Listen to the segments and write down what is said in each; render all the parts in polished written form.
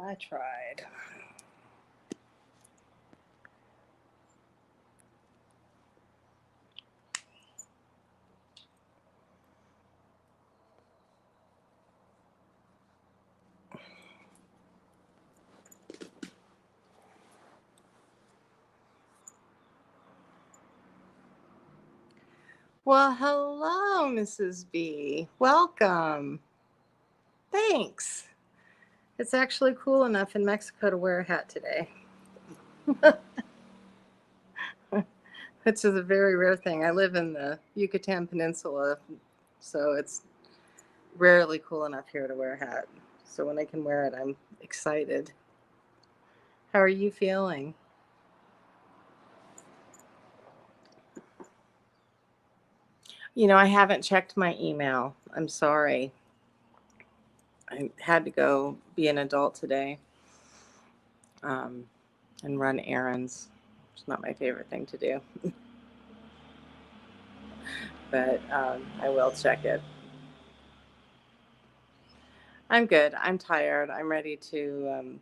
I tried. Well, hello, Mrs. B. Welcome. Thanks. It's actually cool enough in Mexico to wear a hat today. Which is a very rare thing. I live in the Yucatan Peninsula, so it's rarely cool enough here to wear a hat. So when I can wear it, I'm excited. How are you feeling? I haven't checked my email. I'm sorry. I had to go be an adult today um, and run errands. It's not my favorite thing to do, but I will check it. I'm good. I'm tired. I'm ready to.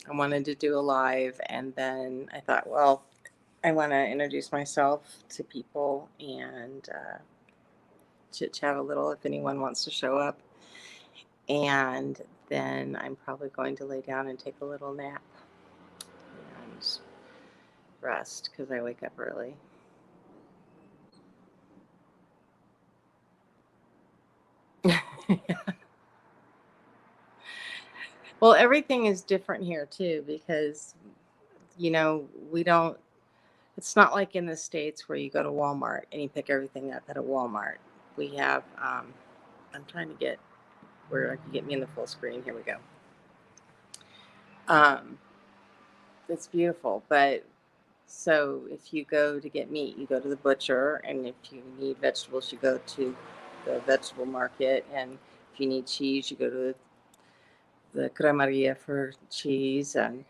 I wanted to do a live, and then I thought, well, I want to introduce myself to people and chit chat a little if anyone wants to show up. And then I'm probably going to lay down and take a little nap and rest because I wake up early. Well, everything is different here too because, we don't, it's not like in the States where you go to Walmart and you pick everything up at a Walmart. We have, I'm trying to get where I can get me in the full screen. Here we go. Um, it's beautiful, but so if you go to get meat, you go to the butcher, and if you need vegetables, you go to the vegetable market, and if you need cheese, you go to the cremeria for cheese, and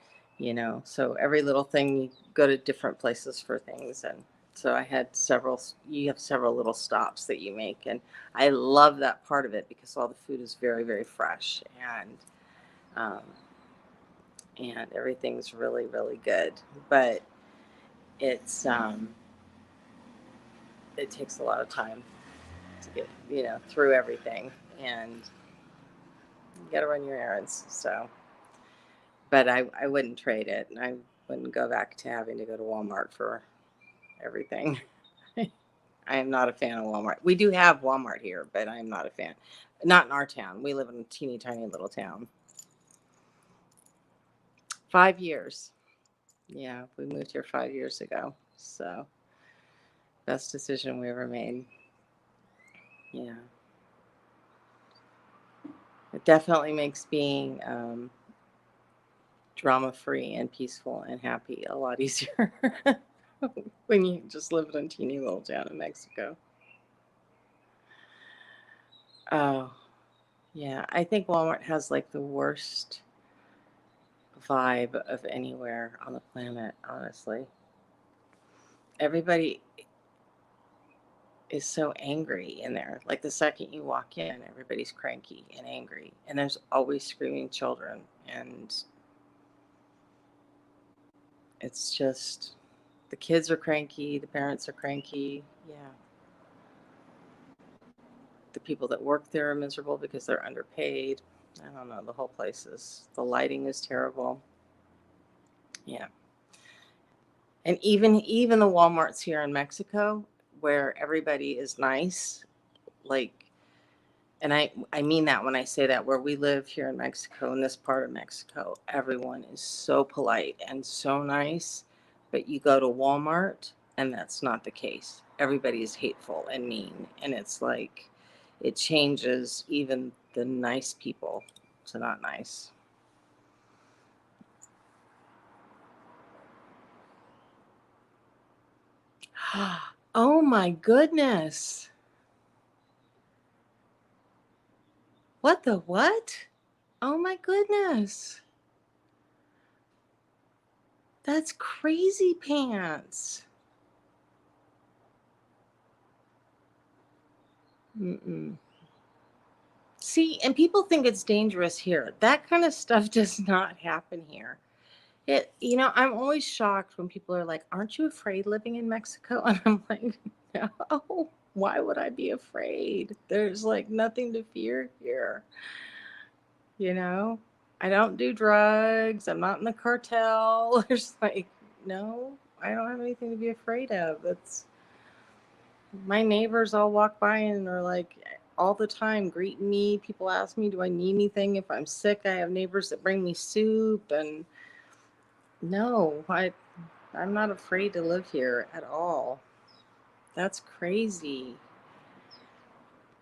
so every little thing you go to different places for things, and so you have several little stops that you make, and I love that part of it because all the food is very, very fresh, um, and everything's really, really good, but it's it takes a lot of time to get through everything, and you got to run your errands. So, but I wouldn't trade it, and I wouldn't go back to having to go to Walmart for everything. I am not a fan of Walmart. We do have Walmart here, but I am not a fan. Not in our town. We live in a teeny tiny little town. 5 years. Yeah, we moved here 5 years ago. So, best decision we ever made. Yeah. It definitely makes being drama free and peaceful and happy a lot easier when you just live in a teeny little town in Mexico. Oh, yeah. I think Walmart has like the worst vibe of anywhere on the planet, honestly. Everybody is so angry in there. Like the second you walk in, everybody's cranky and angry, and there's always screaming children, and it's just the kids are cranky, the parents are cranky. Yeah. The people that work there are miserable because they're underpaid. I don't know. The whole place the lighting is terrible. Yeah. And even the Walmarts here in Mexico, where everybody is nice, like, and I mean that when I say that, where we live here in Mexico, in this part of Mexico, everyone is so polite and so nice. But you go to Walmart, and that's not the case. Everybody is hateful and mean. And it's like, it changes even the nice people to not nice. Oh my goodness. What the what? Oh my goodness. That's crazy pants. Mm-mm. See, and people think it's dangerous here. That kind of stuff does not happen here. I'm always shocked when people are like, "Aren't you afraid living in Mexico?" And I'm like, "No, why would I be afraid? There's like nothing to fear here." You know, I don't do drugs. I'm not in the cartel. There's like, no, I don't have anything to be afraid of. It's my neighbors all walk by and are like all the time greeting me. People ask me, do I need anything? If I'm sick, I have neighbors that bring me soup. And no, I'm not afraid to live here at all. That's crazy.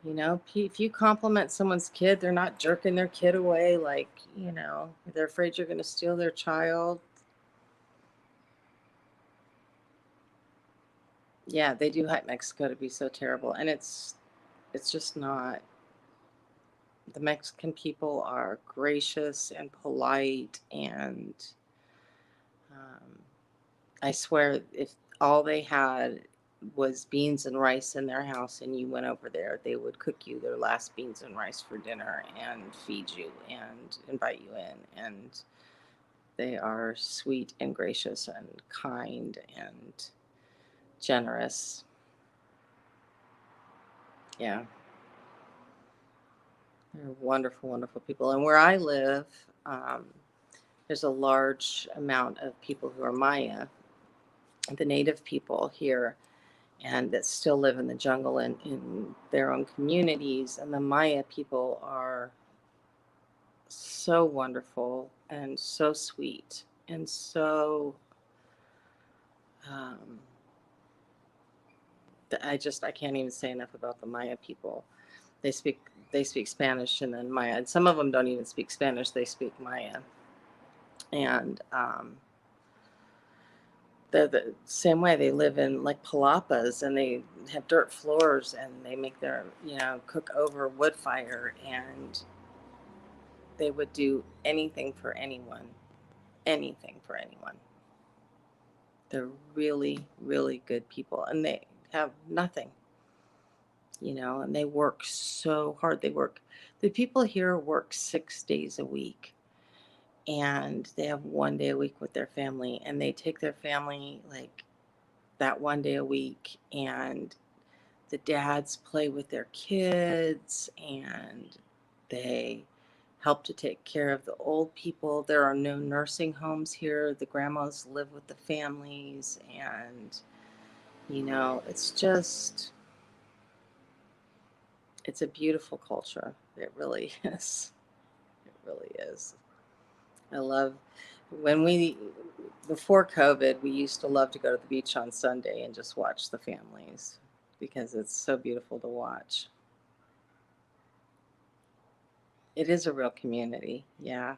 If you compliment someone's kid, they're not jerking their kid away like, they're afraid you're going to steal their child. Yeah, they do hype Mexico to be so terrible, and it's just not. The Mexican people are gracious and polite, and um, I swear, if all they had was beans and rice in their house and you went over there, they would cook you their last beans and rice for dinner and feed you and invite you in. And they are sweet and gracious and kind and generous. Yeah, they're wonderful, wonderful people. And where I live, um, there's a large amount of people who are Maya, the native people here, and that still live in the jungle and in their own communities. And the Maya people are so wonderful and so sweet and so um, I can't even say enough about the Maya people. They speak they speak Spanish and then Maya, and some of them don't even speak Spanish. They speak Maya, and they're the same way. They live in like palapas and they have dirt floors and they make their cook over wood fire, and they would do anything for anyone, anything for anyone. They're really, really good people, and they have nothing, and they work so hard. The people here work 6 days a week, and they have 1 day a week with their family, and they take their family like that 1 day a week, and the dads play with their kids, and they help to take care of the old people. There are no nursing homes here. The grandmas live with the families, and it's a beautiful culture. It really is. It really is. I love when we before COVID, we used to love to go to the beach on Sunday and just watch the families because it's so beautiful to watch. It is a real community. Yeah.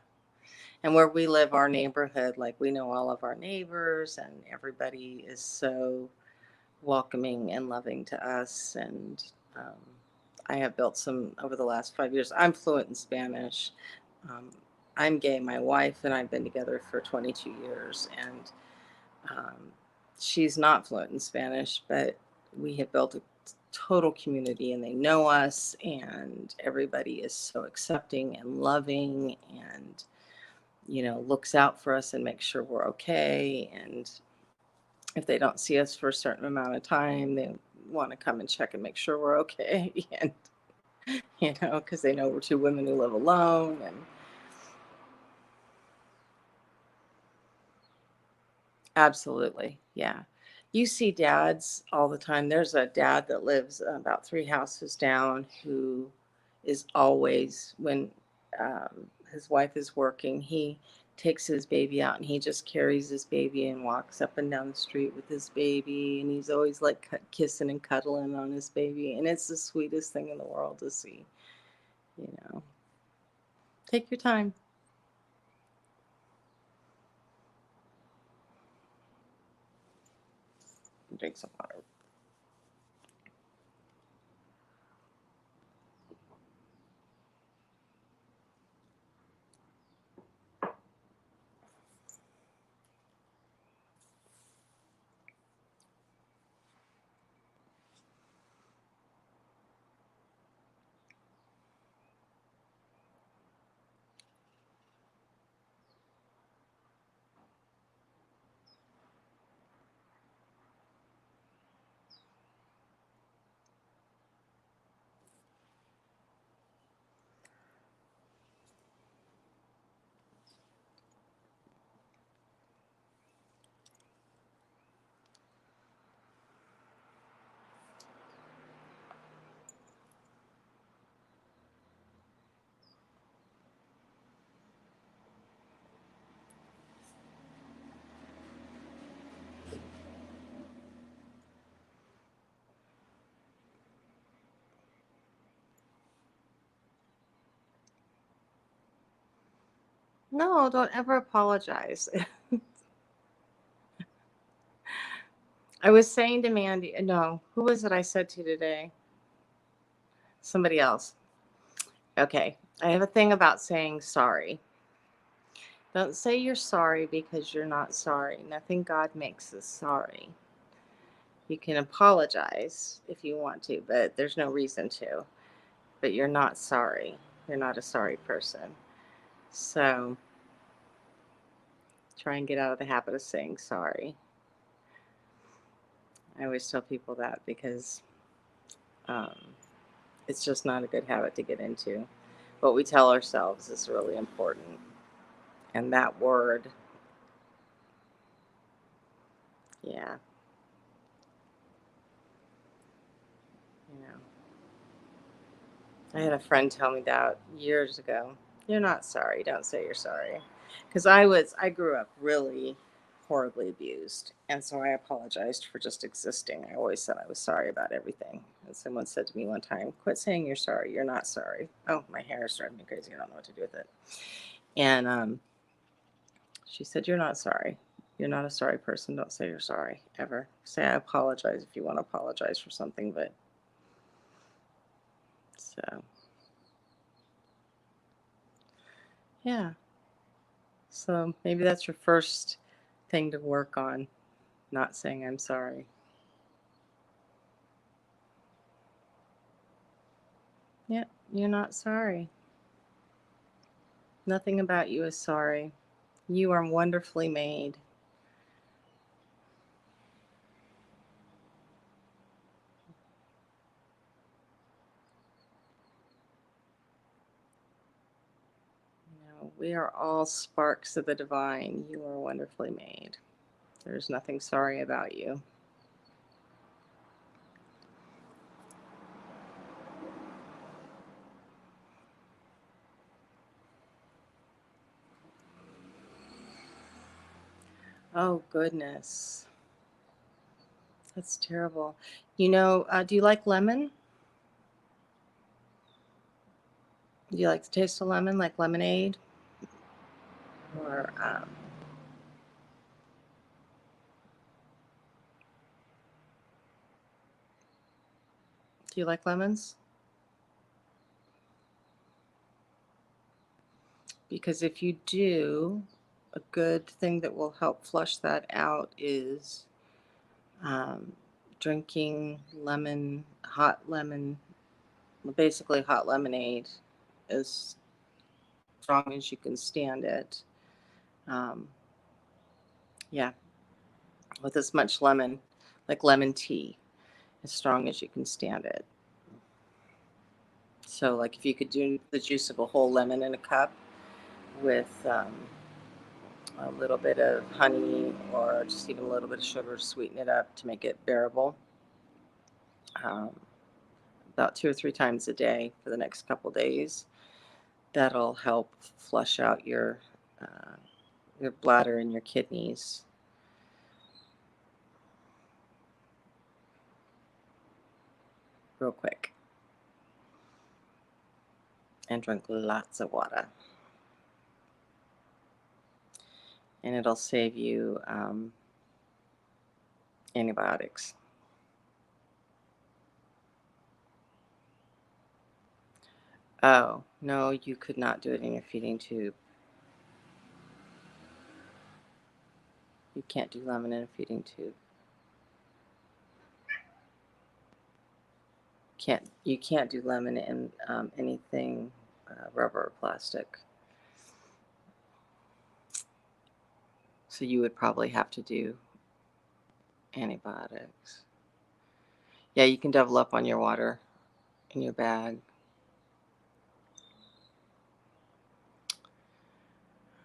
And where we live, our neighborhood, like we know all of our neighbors, and everybody is so welcoming and loving to us. And um, I have built some over the last 5 years. I'm fluent in Spanish. Um, I'm gay. My wife and I've been together for 22 years, and um, she's not fluent in Spanish, but we have built a total community, and they know us, and everybody is so accepting and loving, and looks out for us and makes sure we're okay. And if they don't see us for a certain amount of time, they want to come and check and make sure we're okay. And, because they know we're two women who live alone. And absolutely. Yeah. You see dads all the time. There's a dad that lives about 3 houses down who is always, when his wife is working, he takes his baby out and he just carries his baby and walks up and down the street with his baby. And he's always like kissing and cuddling on his baby. And it's the sweetest thing in the world to see, you know. Take your time. Drink some water. No, don't ever apologize. I was saying to Mandy, no, who was it I said to today? Somebody else. Okay. I have a thing about saying sorry. Don't say you're sorry because you're not sorry. Nothing God makes us sorry. You can apologize if you want to, but there's no reason to. But you're not sorry. You're not a sorry person. So try and get out of the habit of saying sorry. I always tell people that because um, it's just not a good habit to get into. What we tell ourselves is really important. And that word, yeah, you know. I had a friend tell me that years ago. You're not sorry. Don't say you're sorry. Because I grew up really horribly abused. And so I apologized for just existing. I always said I was sorry about everything. And someone said to me one time, quit saying you're sorry. You're not sorry. Oh, my hair is driving me crazy. I don't know what to do with it. And she said, you're not sorry. You're not a sorry person. Don't say you're sorry ever. Say I apologize if you want to apologize for something. But so, yeah. So maybe that's your first thing to work on, not saying I'm sorry. Yeah, you're not sorry. Nothing about you is sorry. You are wonderfully made. We are all sparks of the divine. You are wonderfully made. There's nothing sorry about you. Oh, goodness. That's terrible. Do you like lemon? Do you like the taste of lemon, like lemonade? Or do you like lemons? Because if you do, a good thing that will help flush that out is um, drinking hot lemon, basically hot lemonade, as strong as you can stand it. Um, yeah, with as much lemon, like lemon tea, as strong as you can stand it. So, like if you could do the juice of a whole lemon in a cup with a little bit of honey or just even a little bit of sugar to sweeten it up to make it bearable. Um, about 2 or 3 times a day for the next couple days. That'll help flush out your bladder and your kidneys. Real quick. And drink lots of water. And it'll save you antibiotics. Oh, no, you could not do it in your feeding tube. You can't do lemon in a feeding tube. You can't do lemon in anything rubber or plastic. So you would probably have to do antibiotics. Yeah, you can double up on your water in your bag.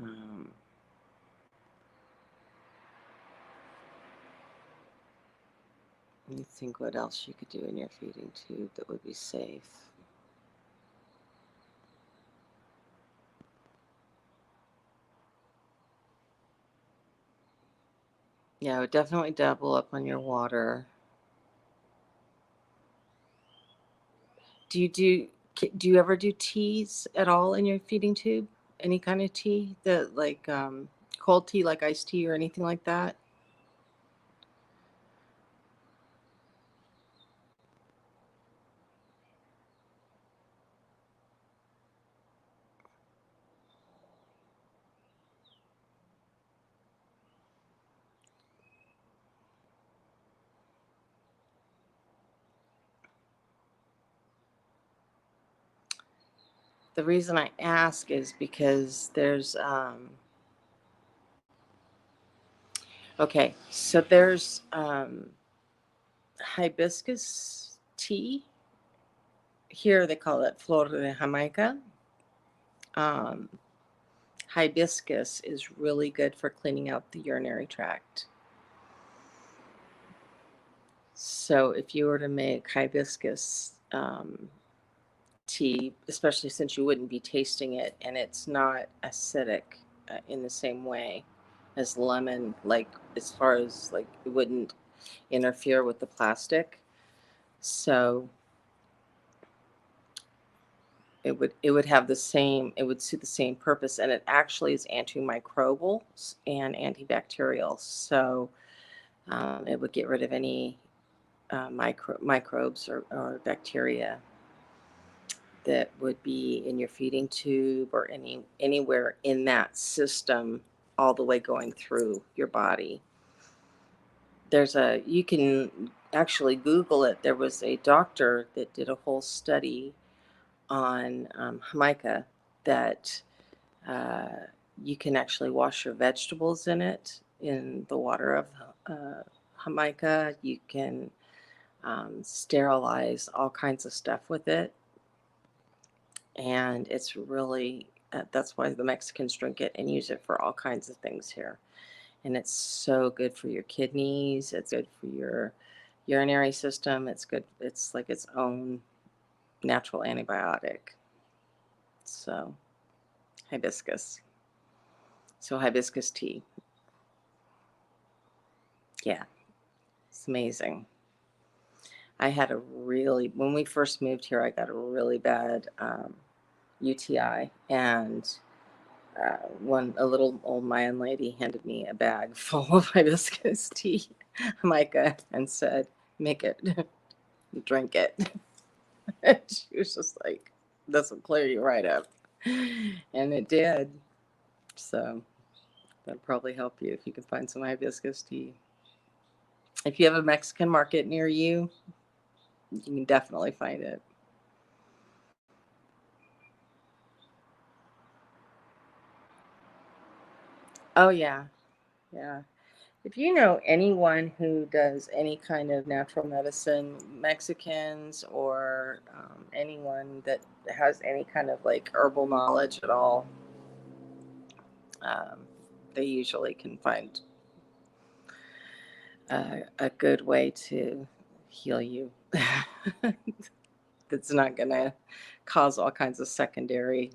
Um, Let me think what else you could do in your feeding tube that would be safe. Yeah, I would definitely double up on your water. Do you ever do teas at all in your feeding tube? Any kind of tea that like cold tea, like iced tea or anything like that? The reason I ask is because there's okay, so there's hibiscus tea. Here they call it flor de Jamaica. Um, Hibiscus is really good for cleaning out the urinary tract. So if you were to make hibiscus tea, especially since you wouldn't be tasting it and it's not acidic in the same way as lemon, like as far as like it wouldn't interfere with the plastic. So it would have the same, it would suit the same purpose, and it actually is antimicrobial and antibacterial. So it would get rid of any microbes or bacteria that would be in your feeding tube or anywhere in that system, all the way going through your body. You can actually Google it. There was a doctor that did a whole study on Jamaica that uh, you can actually wash your vegetables in it, in the water of Jamaica. You can sterilize all kinds of stuff with it. And it's really, that's why the Mexicans drink it and use it for all kinds of things here. And it's so good for your kidneys. It's good for your urinary system. It's good. It's like its own natural antibiotic. So, hibiscus. So, hibiscus tea. Yeah, it's amazing. I had when we first moved here, I got a really bad UTI. And a little old Mayan lady handed me a bag full of hibiscus tea, Micah, and said, make it, drink it. And she was just like, this will clear you right up. And it did. So that'll probably help you if you can find some hibiscus tea. If you have a Mexican market near you, you can definitely find it. Oh, yeah. Yeah. If you know anyone who does any kind of natural medicine, Mexicans or anyone that has any kind of like herbal knowledge at all, um, they usually can find a good way to heal you that's not going to cause all kinds of secondary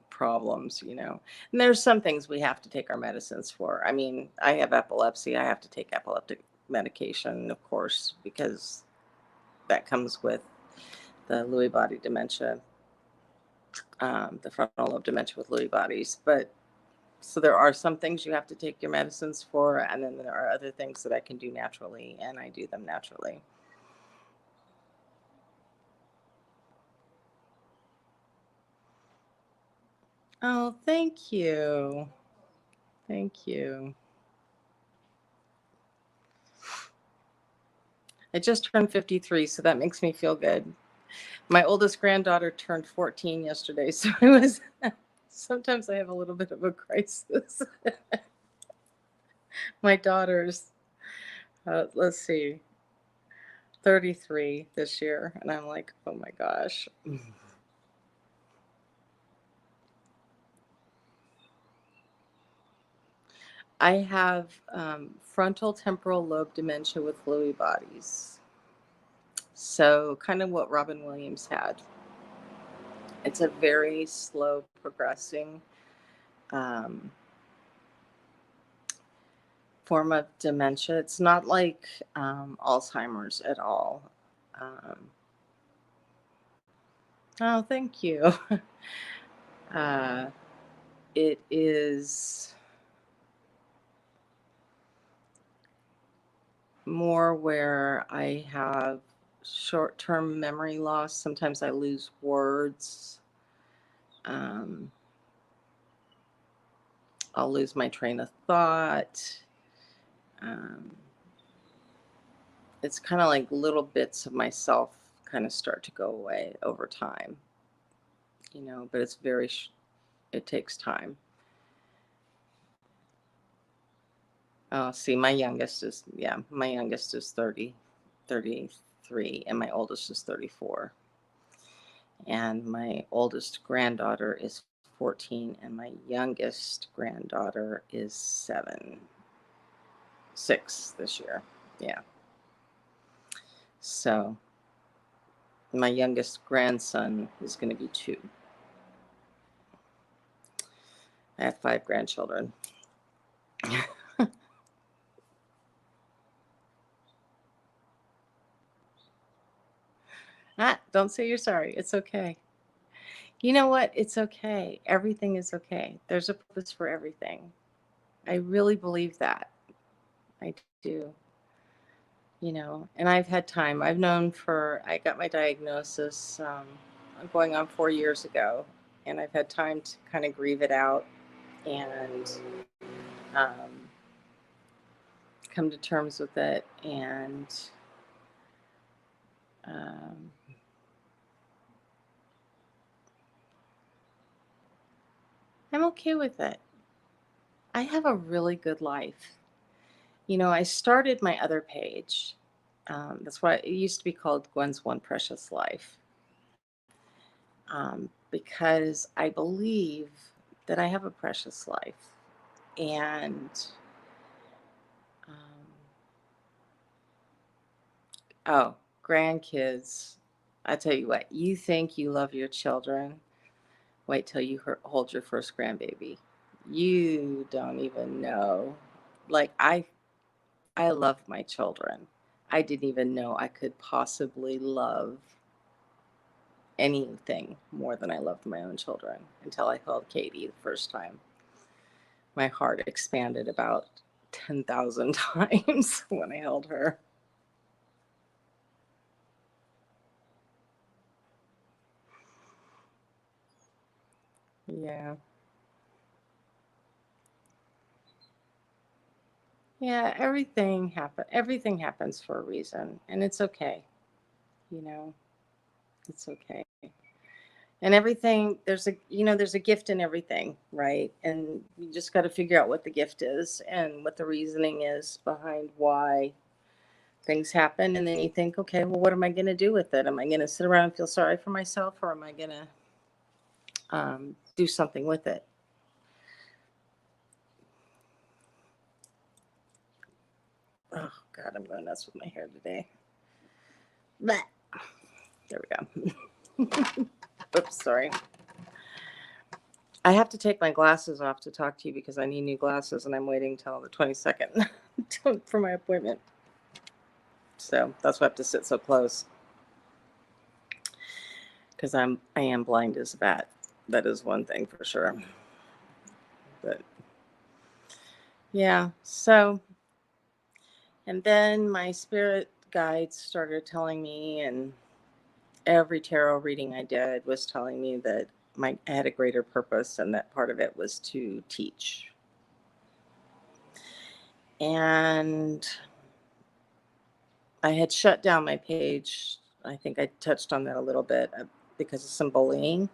problems. And there's some things we have to take our medicines for. I mean, I have epilepsy. I have to take epileptic medication, of course, because that comes with the Lewy body dementia, the frontal lobe dementia with Lewy bodies. But so there are some things you have to take your medicines for, and then there are other things that I can do naturally, and I do them naturally. Oh, thank you. Thank you. I just turned 53, so that makes me feel good. My oldest granddaughter turned 14 yesterday, so it was sometimes I have a little bit of a crisis. My daughter's, let's see, 33 this year, and I'm like, oh my gosh. I have frontal temporal lobe dementia with Lewy bodies. So, kind of what Robin Williams had. It's a very slow progressing um, form of dementia. It's not like Alzheimer's at all. Um, oh, thank you. Uh, it is more where I have short-term memory loss. Sometimes I lose words. Um, I'll lose my train of thought. Um, it's kind of like little bits of myself kind of start to go away over time, but it's it takes time. Oh, see, my youngest is 33, and my oldest is 34. And my oldest granddaughter is 14, and my youngest granddaughter is 6 this year. Yeah. So my youngest grandson is going to be 2. I have 5 grandchildren. Don't say you're sorry. It's okay. You know what? It's okay. Everything is okay. There's a purpose for everything. I really believe that. I do. And I've had time. I got my diagnosis going on 4 years ago, and I've had time to kind of grieve it out and um, come to terms with it. And um, I'm okay with it. I have a really good life. I started my other page. That's why it used to be called Gwen's One Precious Life. Because I believe that I have a precious life. And um, oh, grandkids. I tell you what, you think you love your children. Wait till you hold your first grandbaby. You don't even know. Like I love my children. I didn't even know I could possibly love anything more than I loved my own children until I held Katie the first time. My heart expanded about 10,000 times when I held her. Yeah. Yeah, everything happens for a reason, and it's okay. You know, it's okay. And everything there's a gift in everything, right? And you just got to figure out what the gift is and what the reasoning is behind why things happen, and then you think, okay, well, what am I going to do with it? Am I going to sit around and feel sorry for myself, or am I going to do something with it? Oh God, I'm going nuts with my hair today. But there we go. Oops, sorry. I have to take my glasses off to talk to you because I need new glasses, and I'm waiting till the 22nd for my appointment. So that's why I have to sit so close, because I am blind as a bat. That is one thing for sure. But yeah, so and then my spirit guides started telling me, and every tarot reading I did was telling me that I had a greater purpose, and that part of it was to teach. And I had shut down my page. I think I touched on that a little bit because of some bullying,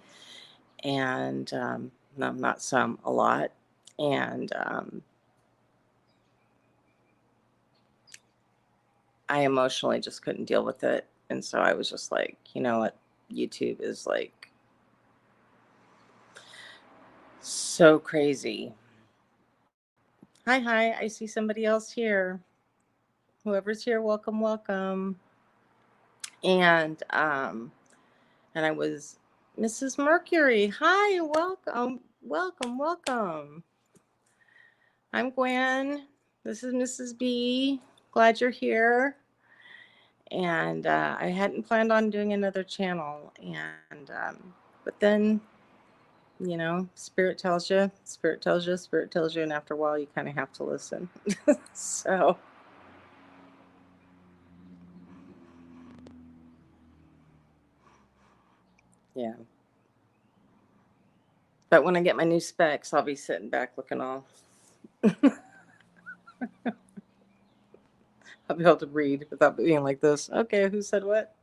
and no, not some, a lot. And I emotionally just couldn't deal with it. And so I was just like, you know what? YouTube is like so crazy. Hi, I see somebody else here. Whoever's here, welcome, welcome. And I was Mrs. Mercury. Hi, welcome. I'm Gwen. This is Mrs. B. Glad you're here. And I hadn't planned on doing another channel, but then You know, spirit tells you, spirit tells you, spirit tells you, and after a while, you kind of have to listen. So, yeah. But when I get my new specs, I'll be sitting back looking all. I'll be able to read without being like this. Okay, who said what?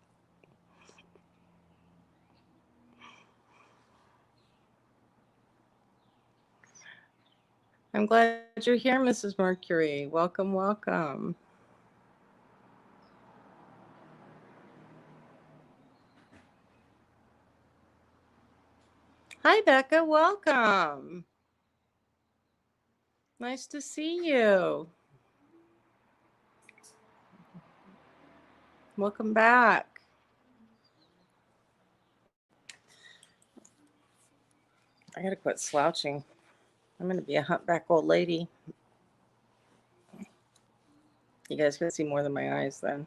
I'm glad you're here, Mrs. Mercury. Welcome, welcome. Hi, Becca. Welcome. Nice to see you. Welcome back. I gotta quit slouching. I'm gonna be a humpback old lady. You guys can see more than my eyes then.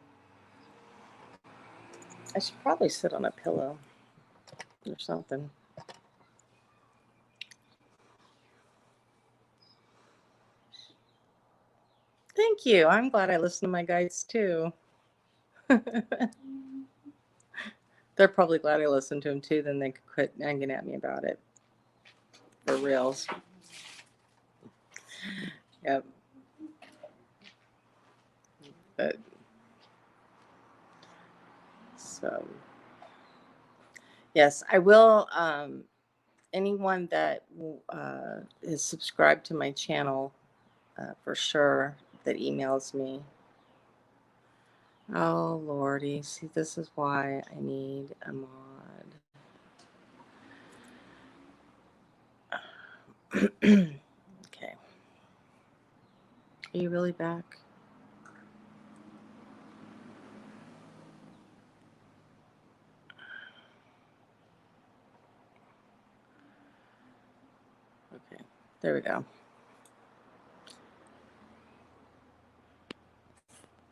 I should probably sit on a pillow or something. Thank you. I'm glad I listen to my guides too. They're probably glad I listened to them too, then they could quit nagging at me about it. For reals. Yep. But so yes, I will. Anyone that is subscribed to my channel, for sure, that emails me. Oh lordy, see, this is why I need a mod. Okay. Are you really back? Okay, there we go.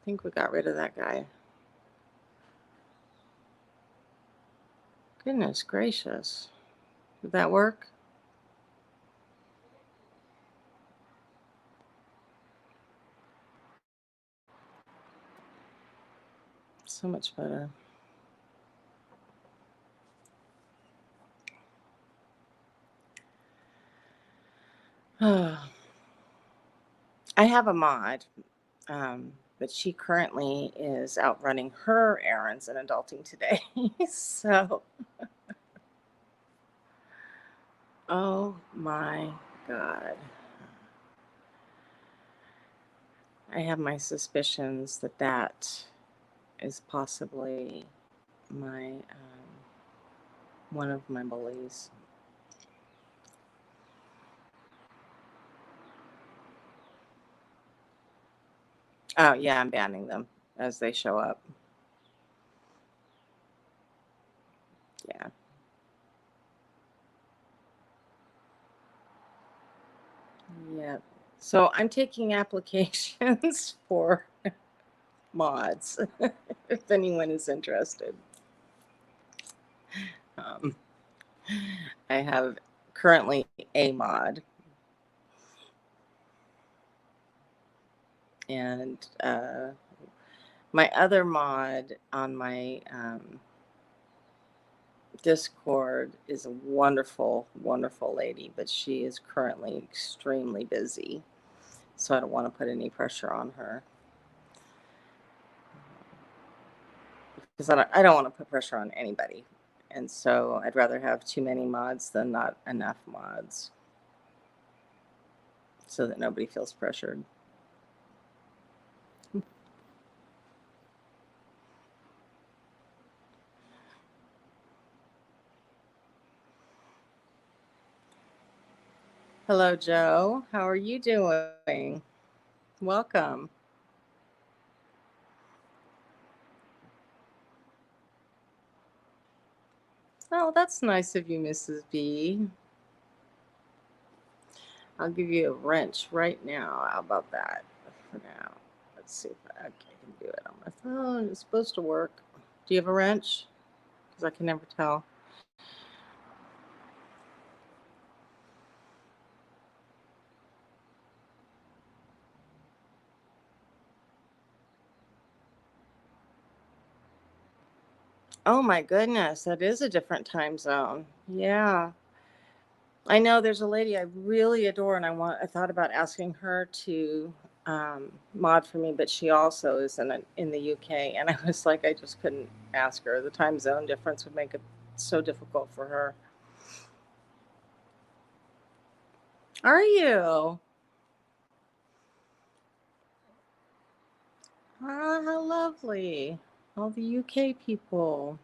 I think we got rid of that guy. Goodness gracious. Did that work? So much better. I have a mod, but she currently is out running her errands and adulting today. So, oh my God. I have my suspicions that that is possibly my one of my bullies. Oh yeah, I'm banning them as they show up. Yeah. Yeah. So I'm taking applications for mods if anyone is interested. Um, I have currently a mod, and my other mod on my Discord is a wonderful, wonderful lady, but she is currently extremely busy. So I don't want to put any pressure on her because I don't want to put pressure on anybody. And so I'd rather have too many mods than not enough mods so that nobody feels pressured. Hello, Joe. How are you doing? Welcome. Oh, that's nice of you, Mrs. B. I'll give you a wrench right now. How about that for now? Let's see if I can do it on my phone. It's supposed to work. Do you have a wrench? Because I can never tell. Oh my goodness, that is a different time zone. Yeah. I know there's a lady I really adore, and I thought about asking her to mod for me, but she also is in the UK, and I was like, I just couldn't ask her. The time zone difference would make it so difficult for her. Are you? Ah, how lovely. All the UK people.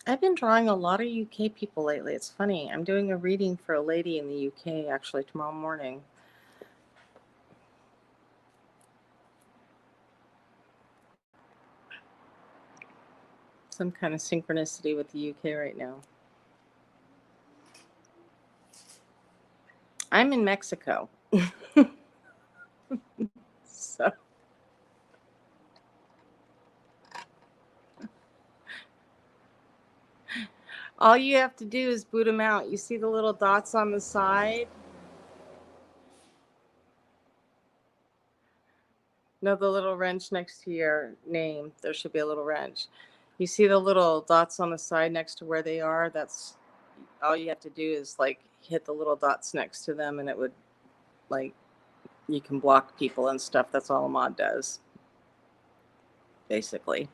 I've been drawing a lot of UK people lately. It's funny. I'm doing a reading for a lady in the UK actually tomorrow morning. Some kind of synchronicity with the UK right now. I'm in Mexico. So all you have to do is boot them out. You see the little dots on the side? No, the little wrench next to your name. There should be a little wrench. You see the little dots on the side next to where they are? That's all you have to do is like hit the little dots next to them, and it would like you can block people and stuff. That's all a mod does, basically.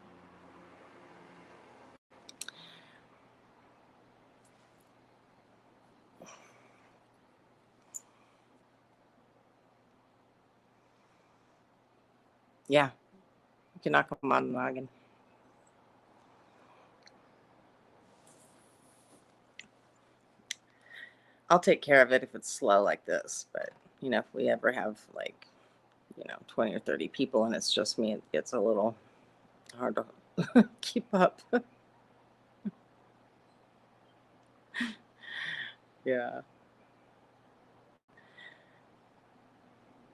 Yeah, you can knock them on the noggin. I'll take care of it if it's slow like this. But if we ever have like 20 or 30 people and it's just me, it gets a little hard to keep up. Yeah.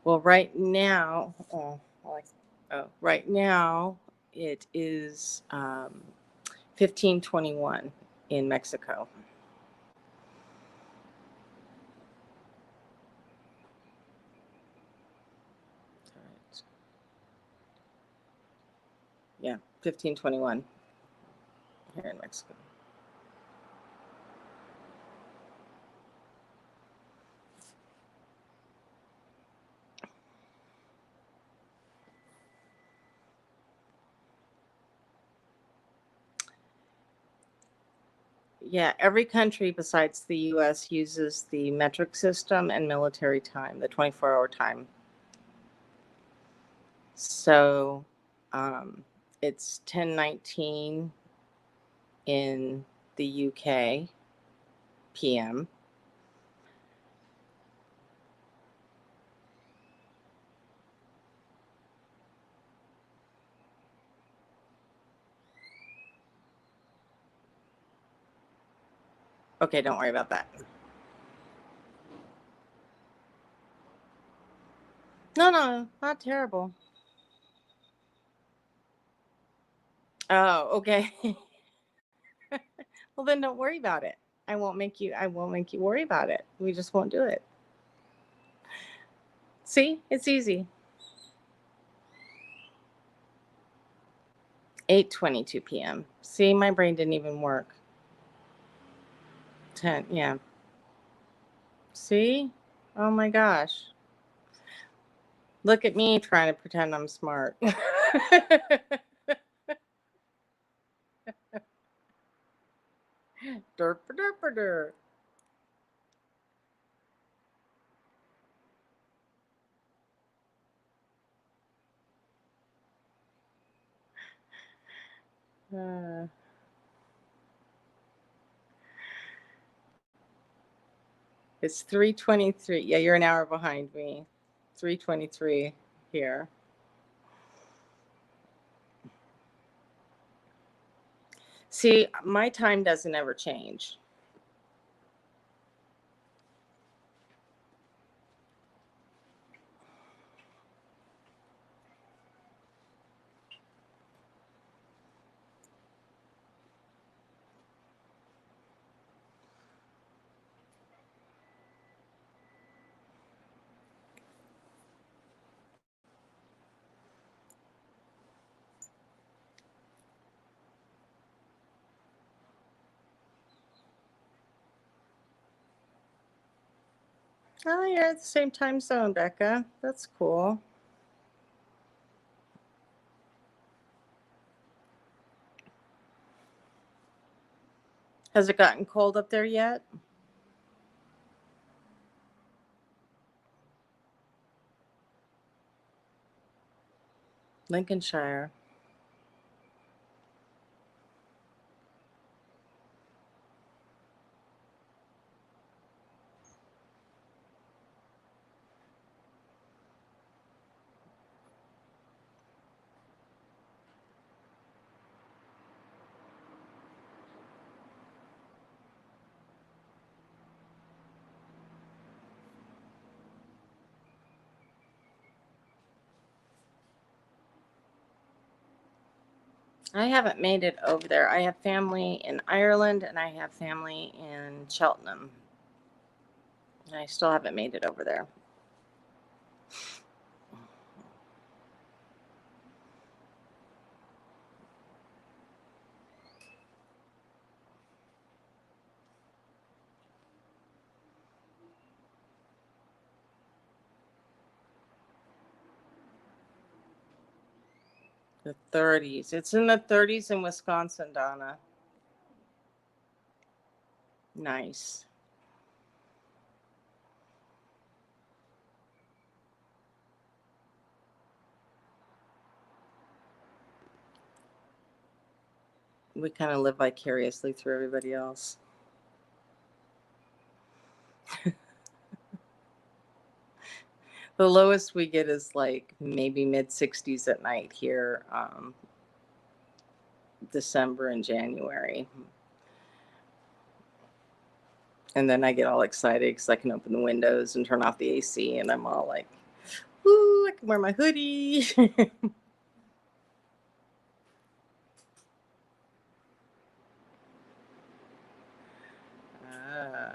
Well, right now, right now it is 15:21 in Mexico. All right. Yeah, 15:21 here in Mexico. Yeah, every country besides the US uses the metric system and military time, the 24-hour time. So it's 10:19 in the UK PM. Okay, don't worry about that. No, no, not terrible. Oh, okay. Well, then don't worry about it. I won't make you worry about it. We just won't do it. See? It's easy. 8:22 p.m. See, my brain didn't even work. 10, yeah. See? Oh my gosh. Look at me trying to pretend I'm smart. Derp derp derp. It's 3:23. Yeah, you're an hour behind me. 3:23 here. See, my time doesn't ever change. Oh, you're at the same time zone, Becca. That's cool. Has it gotten cold up there yet? Lincolnshire. I haven't made it over there. I have family in Ireland and I have family in Cheltenham. And I still haven't made it over there. The 30s. It's in the 30s in Wisconsin, Donna. Nice. We kind of live vicariously through everybody else. The lowest we get is like maybe mid 60s at night here, December and January. And then I get all excited because I can open the windows and turn off the AC, and I'm all like, "Ooh, I can wear my hoodie." Ah.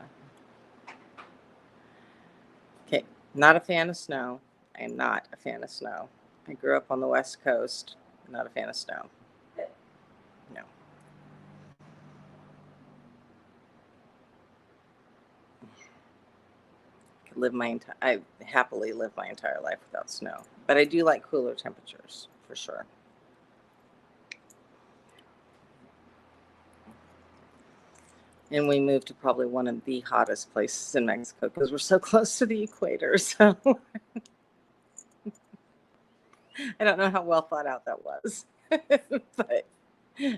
Okay, not a fan of snow. I am not a fan of snow. I grew up on the West Coast. Not a fan of snow. No. I happily live my entire life without snow. But I do like cooler temperatures for sure. And we moved to probably one of the hottest places in Mexico because we're so close to the equator. So I don't know how well thought out that was, but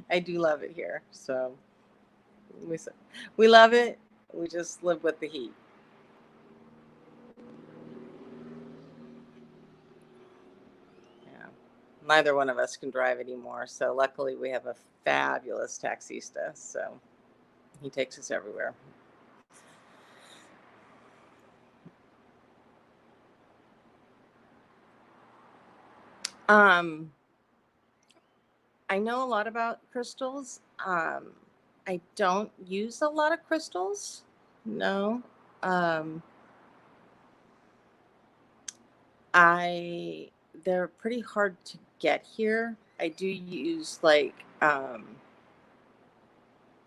I do love it here. So we love it. We just live with the heat. Yeah. Neither one of us can drive anymore. So luckily we have a fabulous taxista. So he takes us everywhere. Um, I know a lot about crystals. I don't use a lot of crystals. No. Um, I they're pretty hard to get here. I do use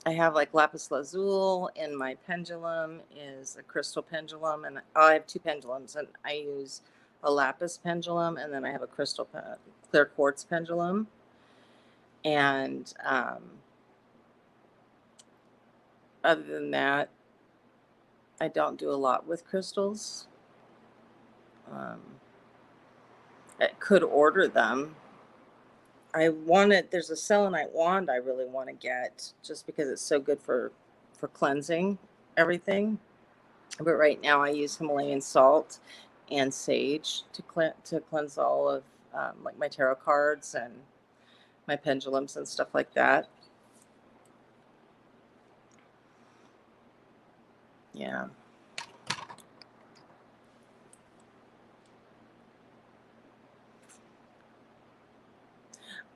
I have like lapis lazuli, and my pendulum is a crystal pendulum, and I have two pendulums, and I use a lapis pendulum, and then I have a clear quartz pendulum, and other than that, I don't do a lot with crystals. Um, I could order them. There's a selenite wand I really want to get just because it's so good for cleansing everything. But right now I use Himalayan salt and sage to cleanse all of like my tarot cards and my pendulums and stuff like that. Yeah.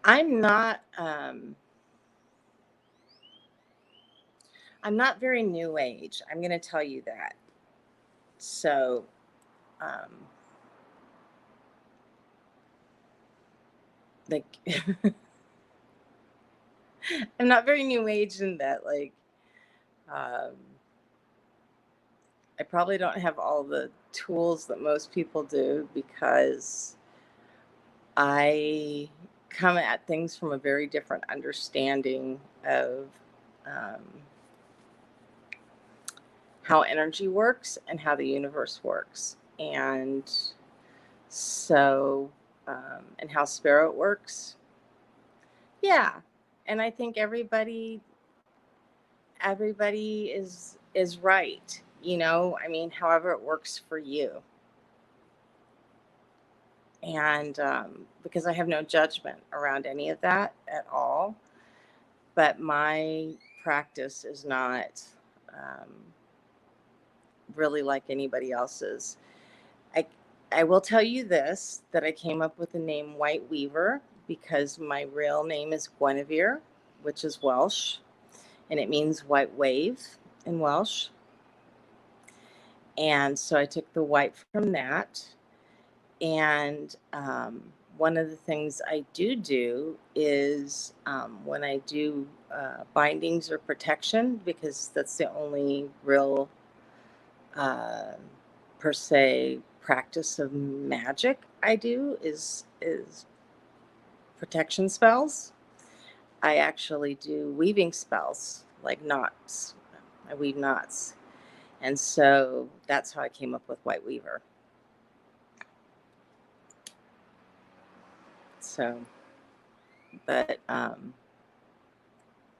I'm not I'm not very new age. I'm going to tell you that. So um like I'm not very new age in that um I probably don't have all the tools that most people do because I come at things from a very different understanding of um, how energy works and how the universe works. And so, and how spirit works. Yeah. And I think everybody is right. I mean, however it works for you. And because I have no judgment around any of that at all, but my practice is not um, really like anybody else's. I I will tell you this, that I came up with the name White Weaver because my real name is Guinevere, which is Welsh, and it means white wave in Welsh. And so I took the white from that. And one of the things I do is when I do bindings or protection, because that's the only real, uh, per se, practice of magic I do is protection spells. I actually do weaving spells, like knots. I weave knots. And so that's how I came up with White Weaver. So, but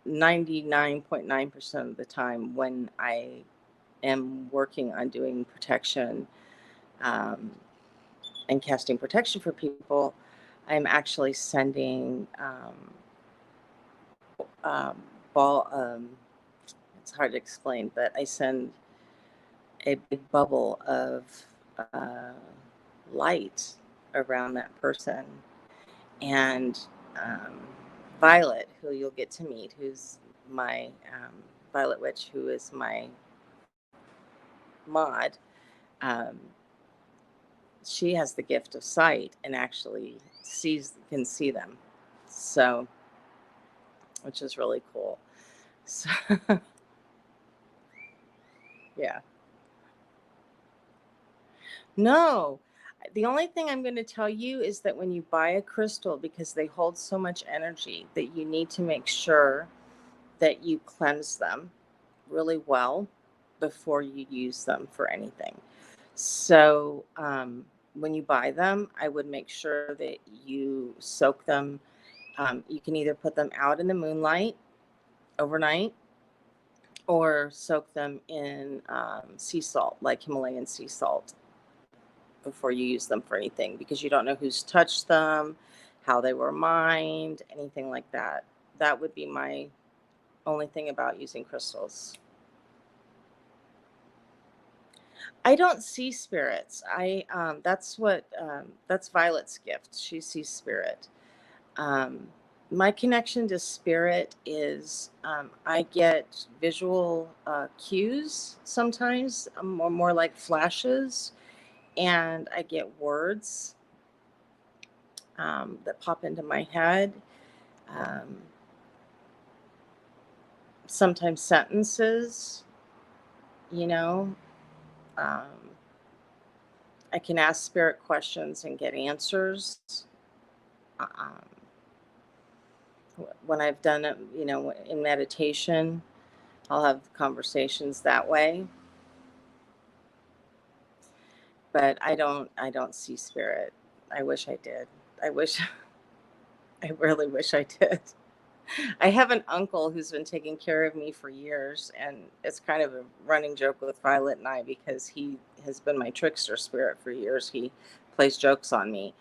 99.9% of the time when I am working on doing protection um, and casting protection for people, I'm actually sending um, ball. It's hard to explain, but I send a big bubble of uh, light around that person. And um, Violet, who you'll get to meet, who's my Violet Witch, who is my mod, um, she has the gift of sight and actually can see them. So, which is really cool. So, yeah. No, the only thing I'm going to tell you is that when you buy a crystal, because they hold so much energy, that you need to make sure that you cleanse them really well before you use them for anything. So when you buy them, I would make sure that you soak them. You can either put them out in the moonlight overnight or soak them in sea salt, like Himalayan sea salt, before you use them for anything, because you don't know who's touched them, how they were mined, anything like that. That would be my only thing about using crystals. I don't see spirits. That's Violet's gift. She sees spirit. Um, my connection to spirit is I get visual cues sometimes, more like flashes, and I get words that pop into my head. Um, Sometimes sentences, you know. Um, I can ask spirit questions and get answers. Um, when I've done it, in meditation, I'll have conversations that way. But I don't see spirit. I wish I did. I wish, I really wish I did. I have an uncle who's been taking care of me for years, and it's kind of a running joke with Violet and I because he has been my trickster spirit for years. He plays jokes on me,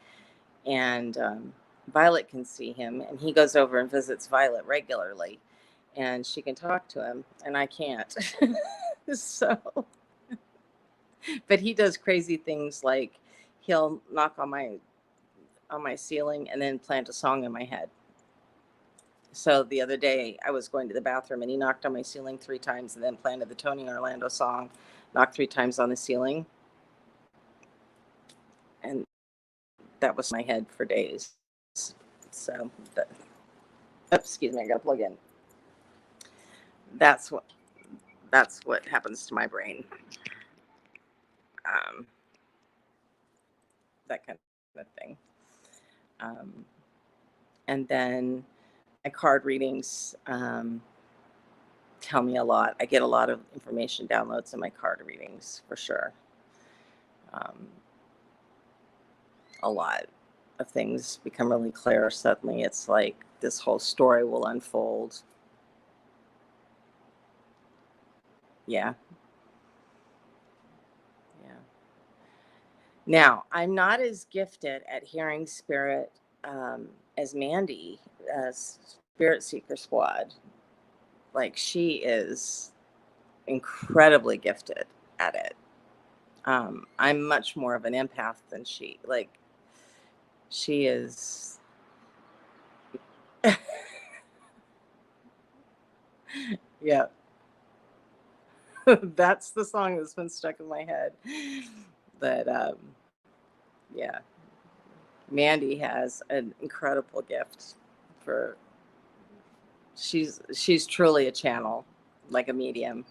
and Violet can see him, and he goes over and visits Violet regularly, and she can talk to him, and I can't. So, but he does crazy things like he'll knock on my ceiling and then plant a song in my head. So the other day I was going to the bathroom and he knocked on my ceiling 3 times and then planted the Tony Orlando song, knocked 3 times on the ceiling. And that was my head for days. So, excuse me, I got to plug in. That's what happens to my brain. that kind of thing. And then my card readings tell me a lot. I get a lot of information downloads in my card readings for sure. A lot of things become really clear. Suddenly it's like this whole story will unfold. Yeah. Now, I'm not as gifted at hearing spirit as Mandy, Spirit Seeker Squad. Like, she is incredibly gifted at it. I'm much more of an empath than she. Like, she is. Yeah. That's the song that's been stuck in my head. But yeah, Mandy has an incredible gift for. She's truly a channel, like a medium.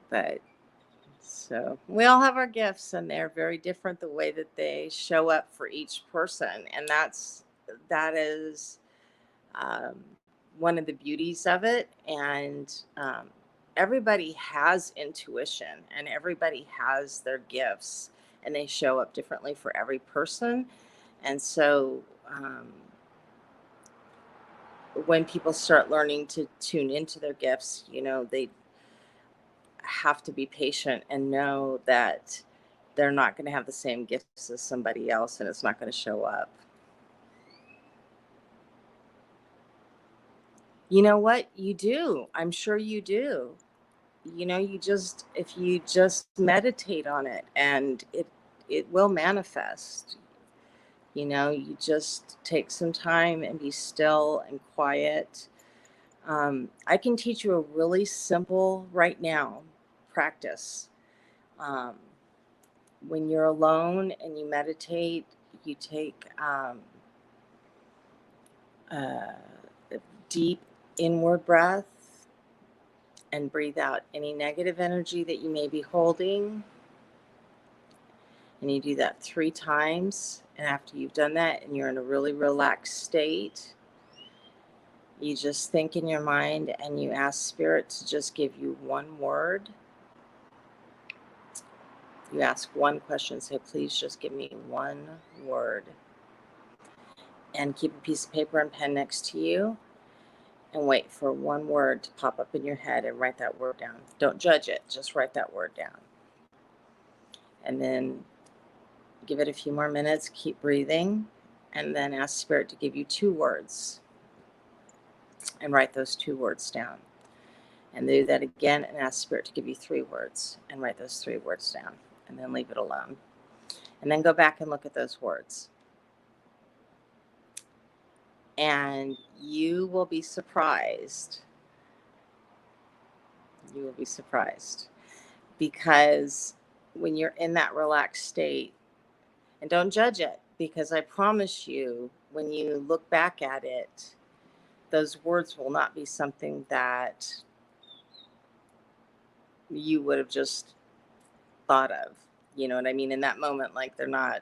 But so we all have our gifts, and they're very different the way that they show up for each person, and that is um, one of the beauties of it. And everybody has intuition, and everybody has their gifts, and they show up differently for every person. And so when people start learning to tune into their gifts, they have to be patient and know that they're not going to have the same gifts as somebody else, and it's not going to show up. You know what? You do. I'm sure you do. If you just meditate on it, and it will manifest. You just take some time and be still and quiet. I can teach you a really simple right now practice. When you're alone and you meditate, you take a deep inward breath and breathe out any negative energy that you may be holding. And you do that 3 times. And after you've done that and you're in a really relaxed state, you just think in your mind and you ask Spirit to just give you one word. You ask one question, say, please just give me one word. And keep a piece of paper and pen next to you and wait for one word to pop up in your head and write that word down. Don't judge it, just write that word down. And then give it a few more minutes, keep breathing, and then ask Spirit to give you 2 words and write those 2 words down. And do that again and ask Spirit to give you 3 words and write those 3 words down, and then leave it alone. And then go back and look at those words. And you will be surprised. You will be surprised. Because when you're in that relaxed state, and don't judge it, because I promise you, when you look back at it, those words will not be something that you would have just thought of. You know what I mean? In that moment, like, they're not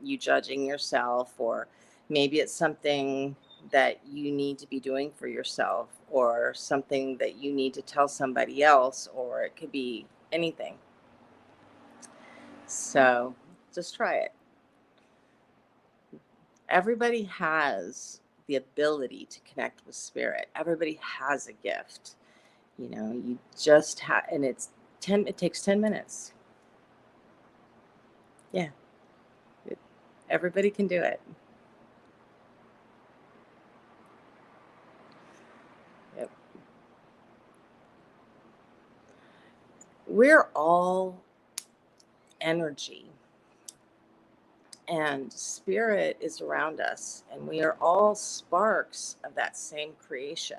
you judging yourself, or maybe it's something that you need to be doing for yourself, or something that you need to tell somebody else, or it could be anything. So just try it. Everybody has the ability to connect with spirit. Everybody has a gift. You just have, and it takes 10 minutes. Yeah. Everybody can do it. Yep. We're all energy, and spirit is around us, and we are all sparks of that same creation.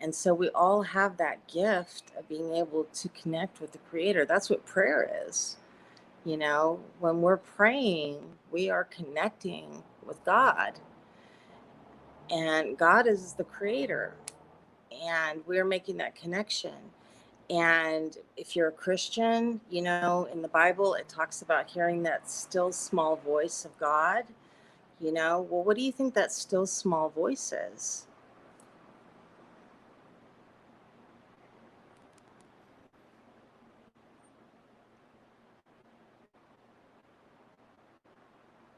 And so we all have that gift of being able to connect with the Creator. That's what prayer is. When we're praying, we are connecting with God. And God is the Creator. And we're making that connection. And if you're a Christian, in the Bible, it talks about hearing that still small voice of God. Well, what do you think that still small voice is?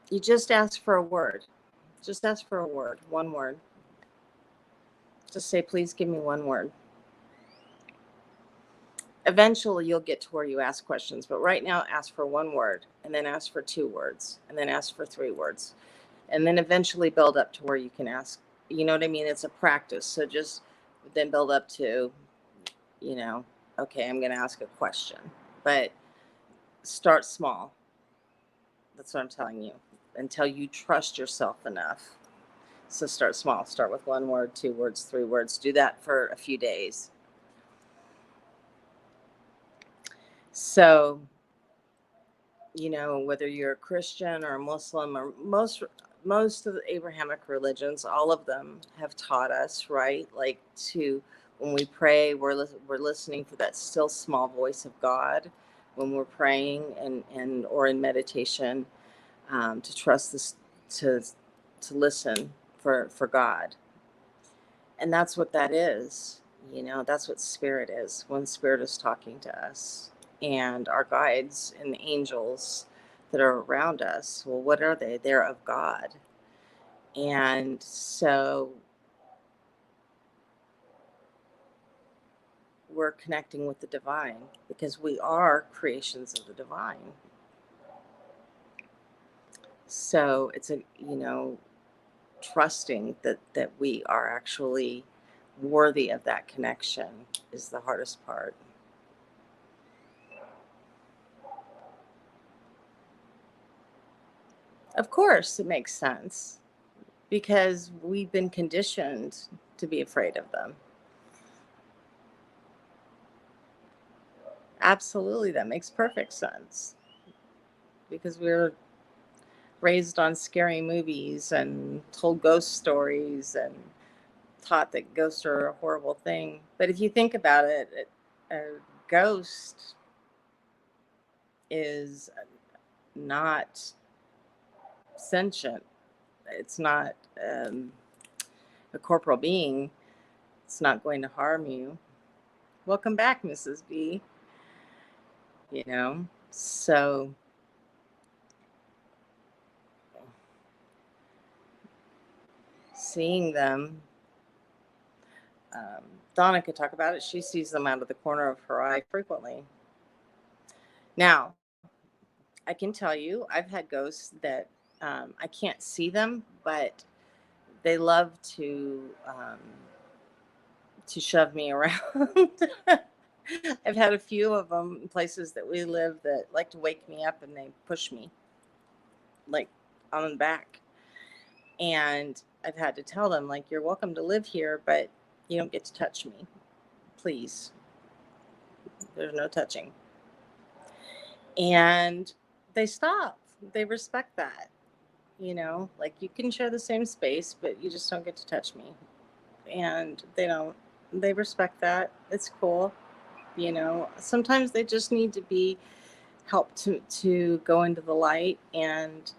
You just ask for a word. Just ask for a word, one word. Just say, please give me one word. Eventually, you'll get to where you ask questions, but right now, ask for one word, and then ask for 2 words, and then ask for 3 words, and then eventually build up to where you can ask. You know what I mean? It's a practice. So just then build up to, you know, okay, I'm going to ask a question, but start small. That's what I'm telling you, until you trust yourself enough. So start small. Start with 1 word, 2 words, 3 words. Do that for a few days. So, whether you're a Christian or a Muslim, or most of the Abrahamic religions, all of them have taught us, right? Like, to when we pray, we're listening for that still small voice of God when we're praying and or in meditation, to trust this, to listen for God. And that's what that is. That's what spirit is, when spirit is talking to us. And our guides and the angels that are around us, well, what are they? They're of God. And so we're connecting with the divine, because we are creations of the divine. So it's trusting that we are actually worthy of that connection is the hardest part. Of course, it makes sense, because we've been conditioned to be afraid of them. Absolutely, that makes perfect sense, because we were raised on scary movies and told ghost stories and taught that ghosts are a horrible thing. But if you think about it, a ghost is not sentient. It's not a corporal being. It's not going to harm you. Welcome back, Mrs. B. So seeing them, Donna could talk about it. She sees them out of the corner of her eye frequently. Now, I can tell you, I've had ghosts that I can't see them, but they love to shove me around. I've had a few of them in places that we live that like to wake me up, and they push me like on the back. And I've had to tell them, like, you're welcome to live here, but you don't get to touch me. Please. There's no touching. And they stop. They respect that. Like, you can share the same space, but you just don't get to touch me. And they don't. They respect that. It's cool. Sometimes they just need to be helped to go into the light. And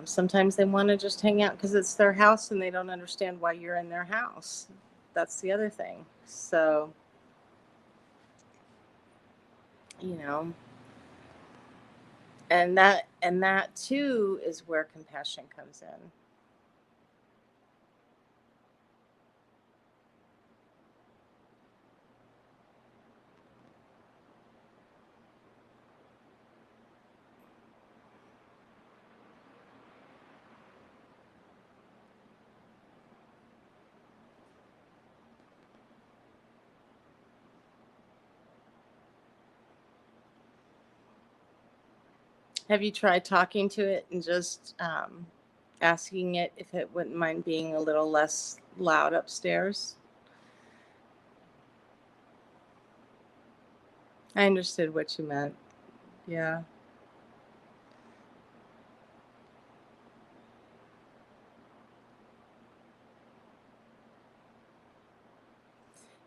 sometimes they want to just hang out because it's their house and they don't understand why you're in their house. That's the other thing. So, you know, and that too is where compassion comes in. Have you tried talking to it and just asking it if it wouldn't mind being a little less loud upstairs? I understood what you meant. Yeah.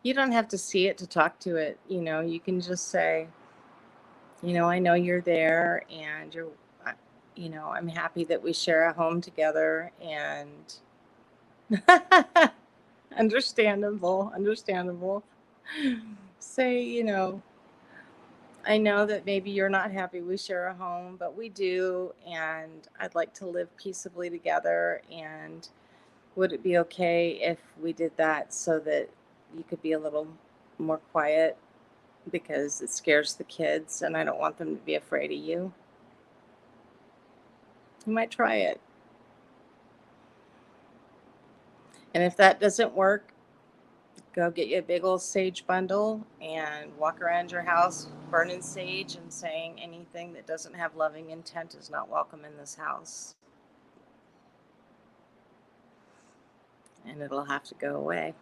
You don't have to see it to talk to it. You can just say, I know you're there, and uh, I'm happy that we share a home together, and understandable, understandable. Say, I know that maybe you're not happy we share a home, but we do, and I'd like to live peaceably together. And would it be okay if we did that so that you could be a little more quiet because it scares the kids and I don't want them to be afraid of you? You might try it. And if that doesn't work, go get you a big old sage bundle and walk around your house burning sage and saying anything that doesn't have loving intent is not welcome in this house. And it'll have to go away.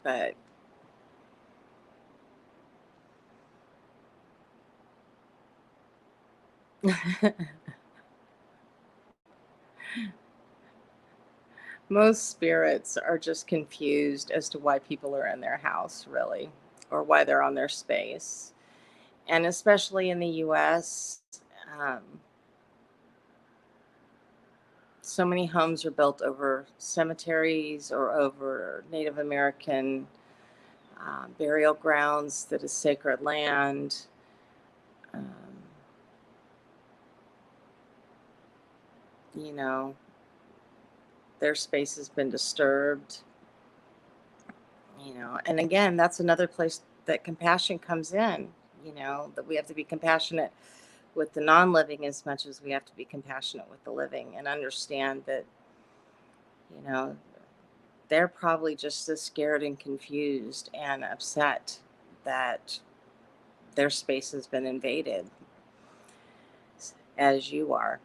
But most spirits are just confused as to why people are in their house, really, or why they're on their space. And especially in the US, um, so many homes are built over cemeteries or over Native American burial grounds that is sacred land. Um, you know, their space has been disturbed. And again, that's another place that compassion comes in. That we have to be compassionate with the non-living as much as we have to be compassionate with the living, and understand that you know they're probably just as scared and confused and upset that their space has been invaded as you are.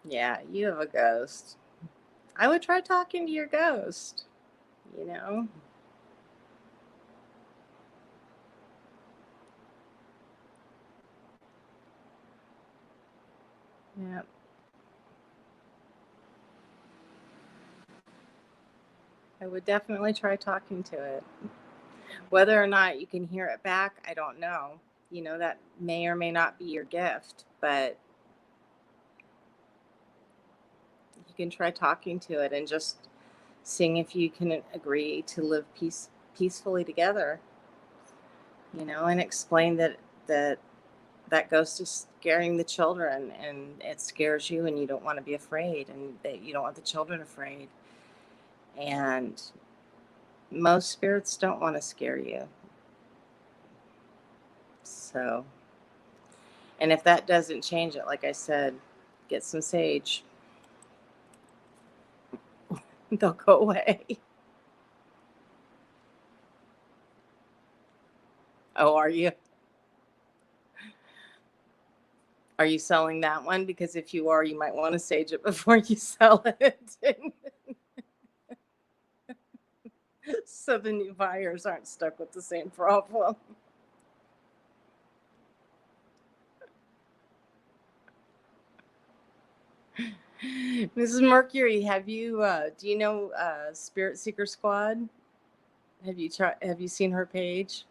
Yeah, you have a ghost. I would try talking to your ghost, you know? Yeah. I would definitely try talking to it. Whether or not you can hear it back, I don't know. That may or may not be your gift, but you can try talking to it and just seeing if you can agree to live peacefully together, and explain that that ghost is scaring the children and it scares you and you don't want to be afraid and that you don't want the children afraid. And most spirits don't want to scare you. So, and if that doesn't change it, like I said, get some sage. They'll go away. Oh, are you? Are you selling that one? Because if you are, you might want to sage it before you sell it. So the new buyers aren't stuck with the same problem. Mrs. Mercury, do you know Spirit Seeker Squad? Have you seen her page?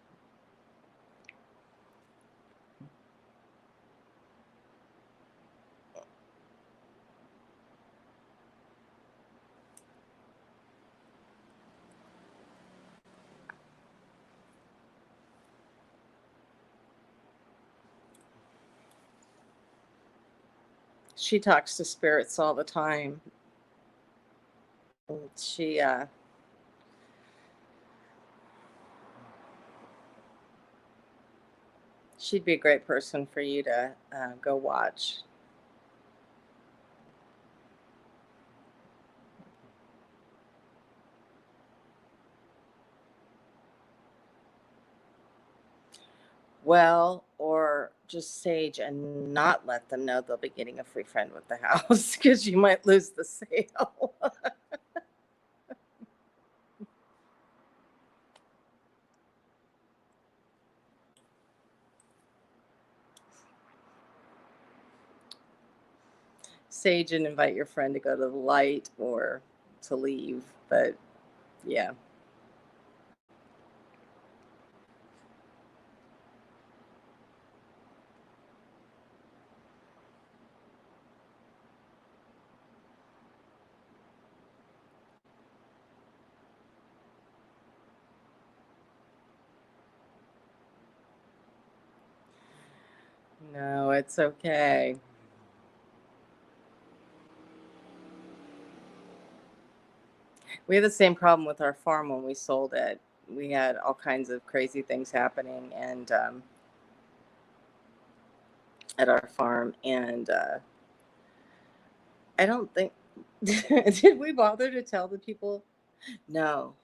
She talks to spirits all the time. She she'd be a great person for you to go watch. Well, or just sage and not let them know they'll be getting a free friend with the house because you might lose the sale. Sage and invite your friend to go to the light or to leave. But yeah. No, it's okay. We had the same problem with our farm when we sold it. We had all kinds of crazy things happening and at our farm, and I don't think did we bother to tell the people? No.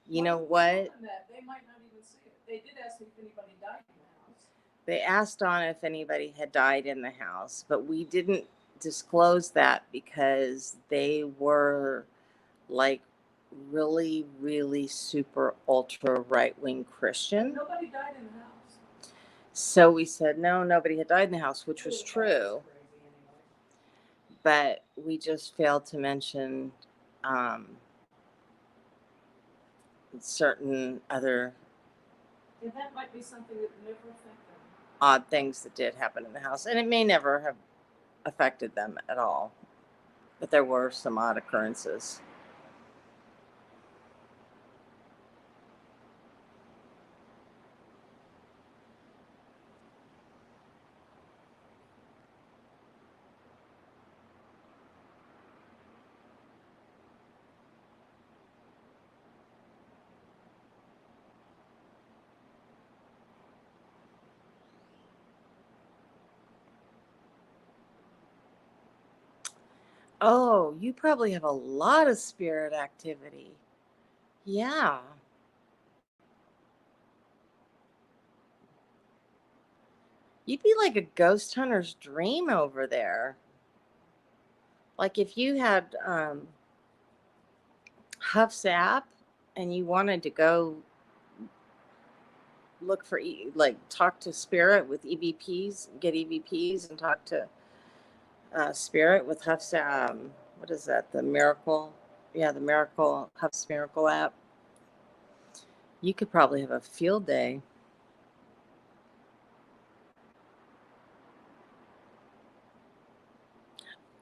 You know what? They might not even see it. They did ask me if anybody died in the house. They asked Donna if anybody had died in the house, but we didn't disclose that because they were like really, really super ultra right wing Christian. Nobody died in the house. So we said, no, nobody had died in the house, which was true. But we just failed to mention certain other And that might be something that never affected them. odd things that did happen in the house. And it may never have affected them at all. But there were some odd occurrences. Oh, you probably have a lot of spirit activity. Yeah. You'd be like a ghost hunter's dream over there. Like if you had Huff's app and you wanted to go look for like talk to spirit with EVPs, get EVPs and talk to spirit with Huff's what is that? The Miracle, yeah, the Miracle Huff's Miracle app. You could probably have a field day.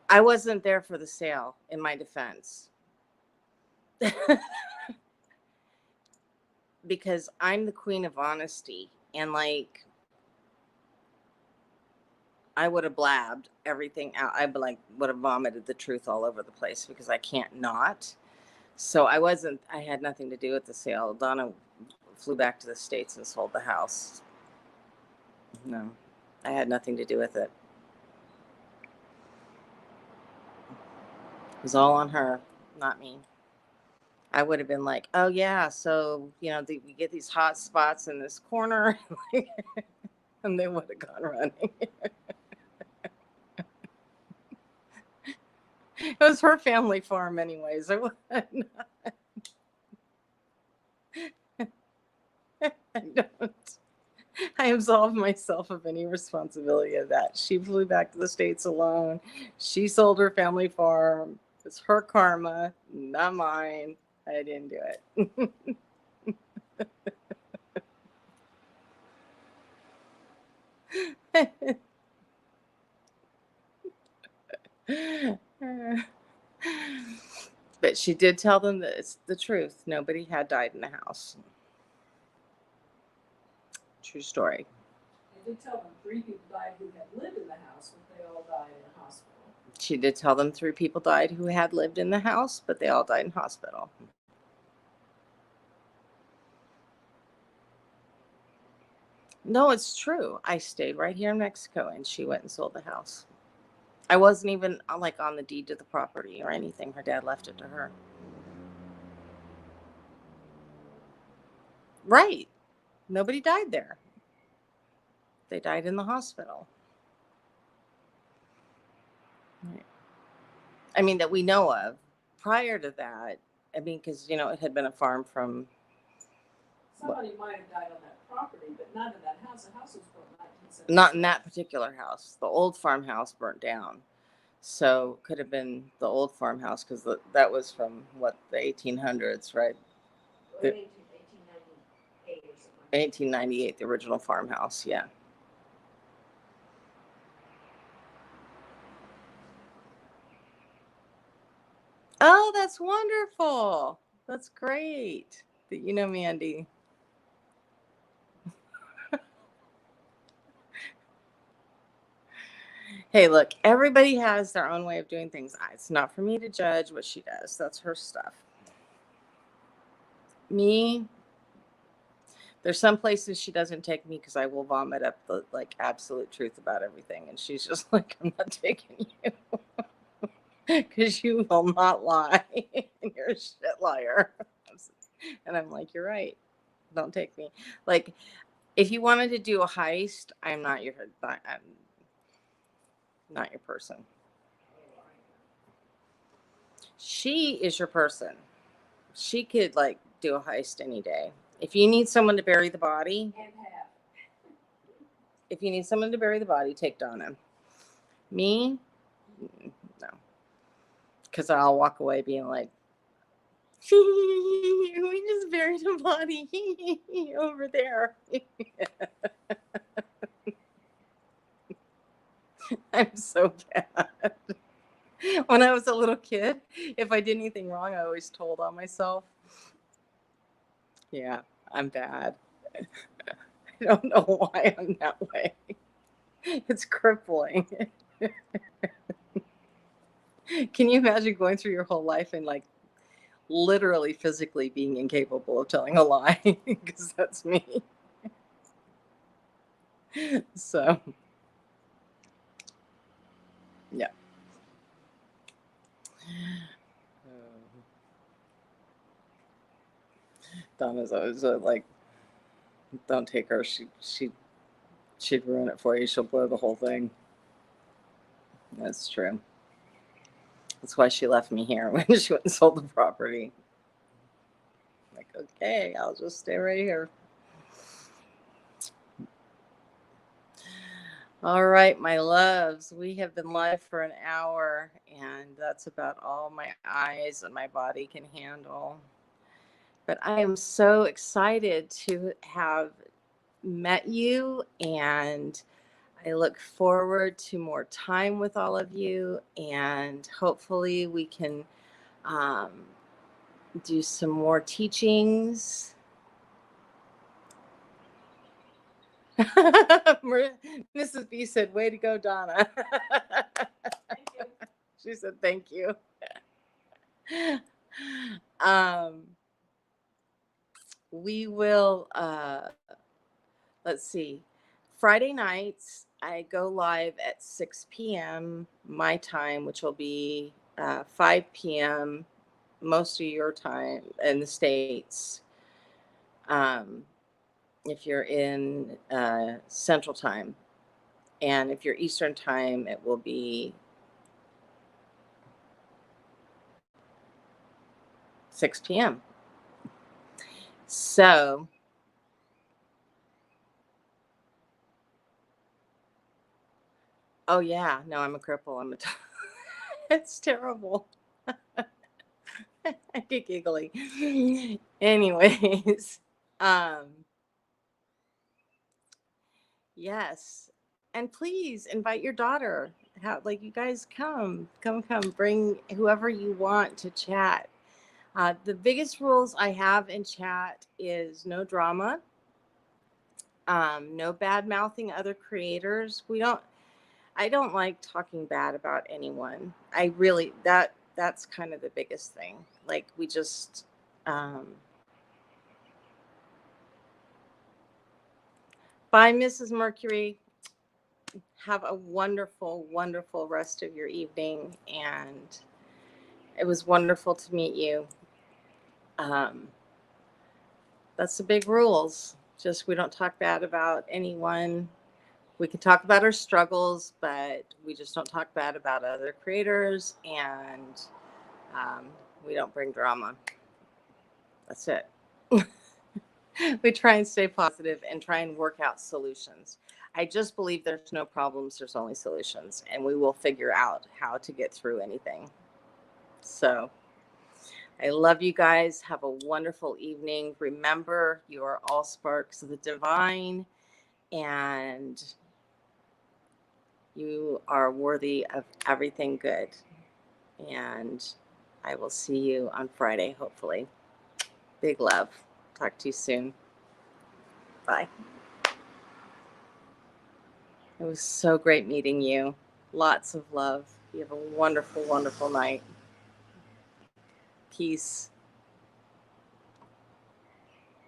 I wasn't there for the sale, in my defense. Because I'm the queen of honesty, and like I would have blabbed everything out. I would have vomited the truth all over the place because I can't not. So I had nothing to do with the sale. Donna flew back to the States and sold the house. No, I had nothing to do with it. It was all on her, not me. I would have been like, oh yeah, so we get these hot spots in this corner, and they would have gone running. It was her family farm, anyways. It wasn't. I absolve myself of any responsibility of that. She flew back to the States alone. She sold her family farm. It's her karma, not mine. I didn't do it. But she did tell them that it's the truth. Nobody had died in the house. True story. They did tell them 3 people died who had lived in the house, but they all died in a hospital. She did tell them 3 people died who had lived in the house, but they all died in hospital. No, it's true. I stayed right here in Mexico, and she went and sold the house. I wasn't even like on the deed to the property or anything. Her dad left it to her. Right. Nobody died there. They died in the hospital. I mean, that we know of. Prior to that, I mean, because, you know, it had been a farm from, Somebody might have died on that property, but not in that house. The house was built in 1976. not in that particular house. The old farmhouse burnt down. So could have been the old farmhouse because that was from what, the 1800s, right? Or 1898 or something. 1898, the original farmhouse. Yeah. Oh, that's wonderful. That's great that you know Mandy. Hey, look, everybody has their own way of doing things. It's not for me to judge what she does. That's her stuff. Me, there's some places she doesn't take me because I will vomit up the like absolute truth about everything. And she's just like, I'm not taking you because you will not lie. And you're a shit liar. And I'm like, you're right. Don't take me. Like, if you wanted to do a heist, I'm not your person. She is your person. She could like do a heist any day. If you need someone to bury the body, take Donna. Me, no, because I'll walk away being like, we just buried a body over there. I'm so bad. When I was a little kid, if I did anything wrong, I always told on myself. Yeah, I'm bad. I don't know why I'm that way. It's crippling. Can you imagine going through your whole life and like literally physically being incapable of telling a lie? Because that's me. So, yeah. Donna's always like, don't take her. She'd ruin it for you. She'll blow the whole thing. That's true. That's why she left me here when she went and sold the property. Like, okay, I'll just stay right here. All right, my loves, we have been live for an hour, and that's about all my eyes and my body can handle. But I am so excited to have met you, and I look forward to more time with all of you, and hopefully we can do some more teachings. Mrs. B said, way to go, Donna. Thank you. She said, thank you. We will, let's see, Friday nights, I go live at 6 p.m. my time, which will be 5 p.m. most of your time in the States. If you're in Central Time. And if you're Eastern Time, it will be 6 p.m. So, oh yeah, no, I'm a cripple. It's terrible. I get giggly. Anyways, yes. And please invite your daughter. Like, you guys come, bring whoever you want to chat. The biggest rules I have in chat is no drama, no bad mouthing other creators. I don't like talking bad about anyone. I really, that's kind of the biggest thing. Like, we just, bye, Mrs. Mercury. Have a wonderful, wonderful rest of your evening. And it was wonderful to meet you. That's the big rules. Just, we don't talk bad about anyone. we can talk about our struggles, but we just don't talk bad about other creators, and we don't bring drama. That's it. We try and stay positive and try and work out solutions. I just believe there's no problems, there's only solutions, and we will figure out how to get through anything. So I love you guys. Have a wonderful evening. Remember, you are all sparks of the divine, and you are worthy of everything good. And I will see you on Friday, hopefully. Big love. Talk to you soon. Bye. It was so great meeting you. Lots of love. You have a wonderful, wonderful night. Peace.